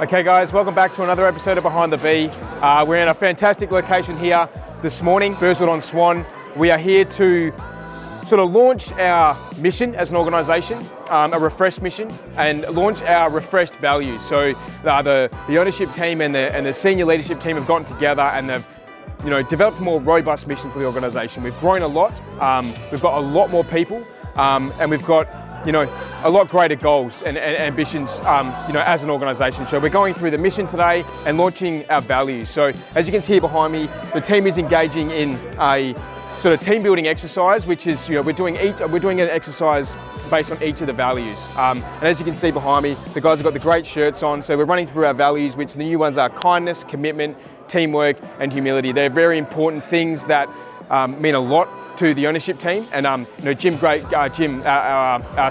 Okay guys, welcome back to another episode of Behind the Bee. We're in a fantastic location here this morning, Burstwood-on-Swan. We are here to sort of launch our mission as an organisation, a refreshed mission, and launch our refreshed values. So the ownership team and the senior leadership team have gotten together and they've developed a more robust mission for the organisation. We've grown a lot, we've got a lot more people, and we've got a lot greater goals and ambitions, as an organisation. So we're going through the mission today and launching our values. So as you can see behind me, the team is engaging in a sort of team building exercise, which is, we're doing an exercise based on each of the values. And as you can see behind me, the guys have got the great shirts on. So we're running through our values, which the new ones are kindness, commitment, teamwork, and humility. They're very important things that mean a lot to the ownership team. And Jim, our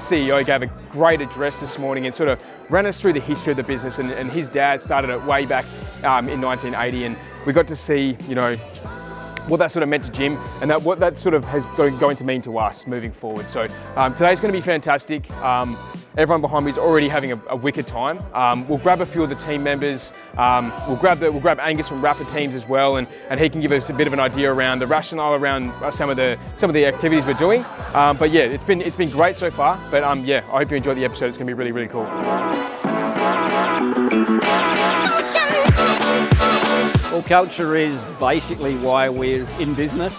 CEO, gave a great address this morning and sort of ran us through the history of the business. And his dad started it way back in 1980, and we got to see what that sort of meant to Jim and what that sort of has going to mean to us moving forward. So today's going to be fantastic. Everyone behind me is already having a wicked time. We'll grab a few of the team members. We'll grab Angus from Rapid Teams as well, and he can give us a bit of an idea around the rationale around some of the activities we're doing. But yeah, it's been great so far. But I hope you enjoyed the episode. It's going to be really, really cool. Well, culture is basically why we're in business.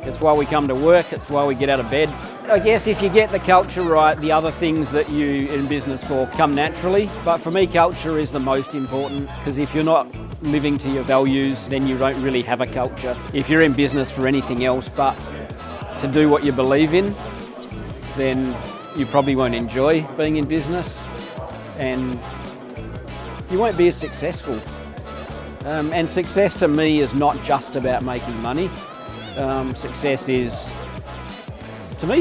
It's why we come to work, it's why we get out of bed. I guess if you get the culture right, the other things that you're in business for come naturally. But for me, culture is the most important, because if you're not living to your values, then you don't really have a culture. If you're in business for anything else but to do what you believe in, then you probably won't enjoy being in business and you won't be as successful. And success to me is not just about making money.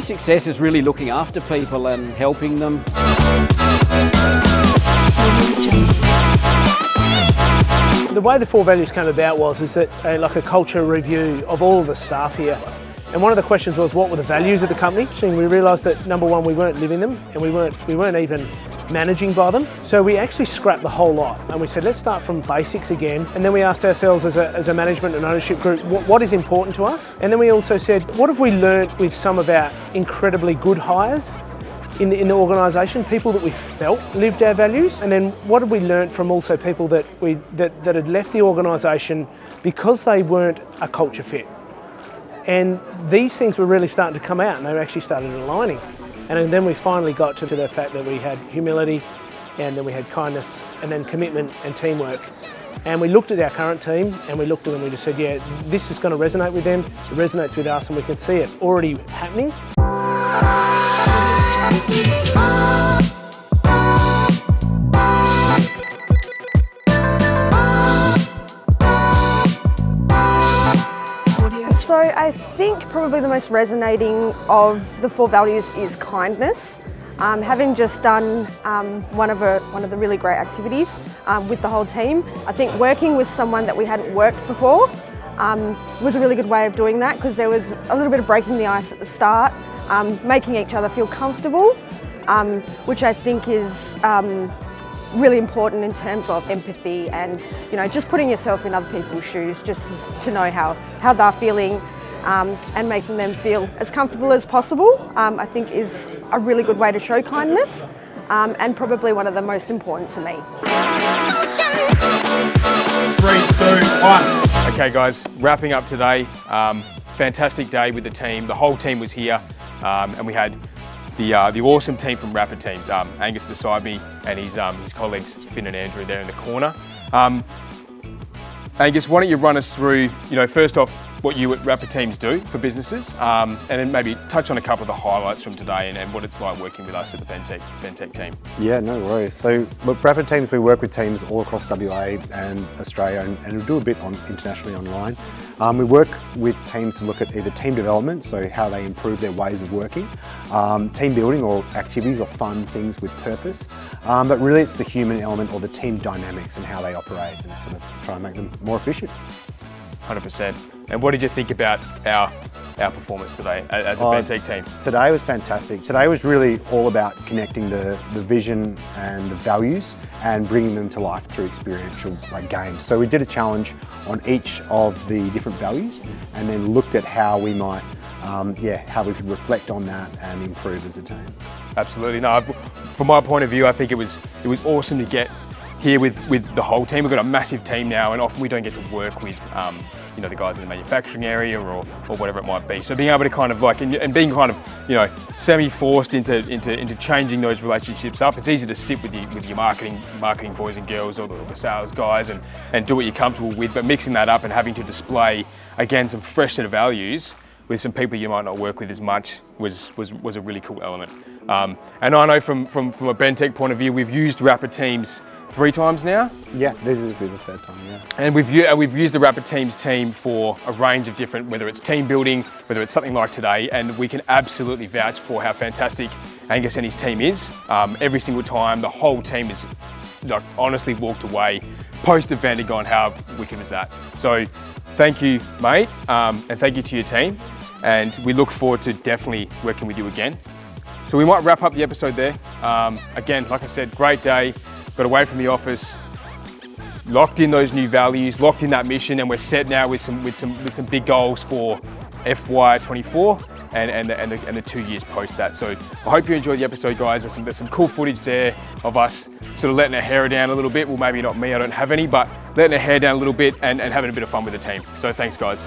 Success is really looking after people and helping them. The way the four values came about is that like a culture review of all of the staff here. And one of the questions was, what were the values of the company? And we realised that number one, we weren't living them, and we weren't even managing by them. So we actually scrapped the whole lot, and we said, let's start from basics again. And then we asked ourselves as a management and ownership group, what is important to us? And then we also said, what have we learnt with some of our incredibly good hires in the organisation, people that we felt lived our values? And then what have we learnt from also people that had left the organisation because they weren't a culture fit? And these things were really starting to come out, and they actually started aligning. And then we finally got to the fact that we had humility, and then we had kindness, and then commitment and teamwork. And we looked at our current team, and we looked at them and we just said, yeah, this is going to resonate with them, it resonates with us, and we can see it already happening. So I think probably the most resonating of the four values is kindness. Having just done one of the really great activities with the whole team, I think working with someone that we hadn't worked before was a really good way of doing that, because there was a little bit of breaking the ice at the start, making each other feel comfortable, which I think is really important in terms of empathy and just putting yourself in other people's shoes, just to know how they're feeling, and making them feel as comfortable as possible, I think is a really good way to show kindness, and probably one of the most important to me. 3, 2, 1. Okay guys, wrapping up today. Fantastic day with the team. The whole team was here, and we had the awesome team from Rapid Teams, Angus beside me, and his colleagues Finn and Andrew there in the corner. Angus, why don't you run us through, first off, what you at Rapid Teams do for businesses, and then maybe touch on a couple of the highlights from today and what it's like working with us at the Bentech team. Yeah, no worries. So look, Rapid Teams, we work with teams all across WA and Australia, and we do a bit internationally online. We work with teams to look at either team development, so how they improve their ways of working, team building or activities or fun things with purpose, but really it's the human element or the team dynamics and how they operate, and sort of try and make them more efficient. 100%. And what did you think about our performance today as a Bentech team? Today was fantastic. Today was really all about connecting the vision and the values and bringing them to life through experiential games. So we did a challenge on each of the different values and then looked at how we might, how we could reflect on that and improve as a team. Absolutely. No, from my point of view, I think it was awesome to get here with the whole team. We've got a massive team now, and often we don't get to work with the guys in the manufacturing area or whatever it might be. So being able to kind of and being kind of semi-forced into changing those relationships up. It's easy to sit with your marketing boys and girls or the sales guys and do what you're comfortable with, but mixing that up and having to display again some fresh set of values with some people you might not work with as much was a really cool element. And I know from a BenTech point of view, we've used Rapid Teams 3 times now. Yeah, this is the third time, yeah. And we've used the Rapid Teams team for a range of different, whether it's team building, whether it's something like today, and we can absolutely vouch for how fantastic Angus and his team is. Every single time, the whole team is honestly walked away post-event and gone, how wicked was that? So thank you, mate, and thank you to your team. And we look forward to definitely working with you again. So we might wrap up the episode there. Again, like I said, great day. Got away from the office, locked in those new values, locked in that mission, and we're set now with some big goals for FY24 and the 2 years post that. So I hope you enjoyed the episode, guys. There's some cool footage there of us sort of letting our hair down a little bit. Well, maybe not me, I don't have any, but letting our hair down a little bit and having a bit of fun with the team. So thanks, guys.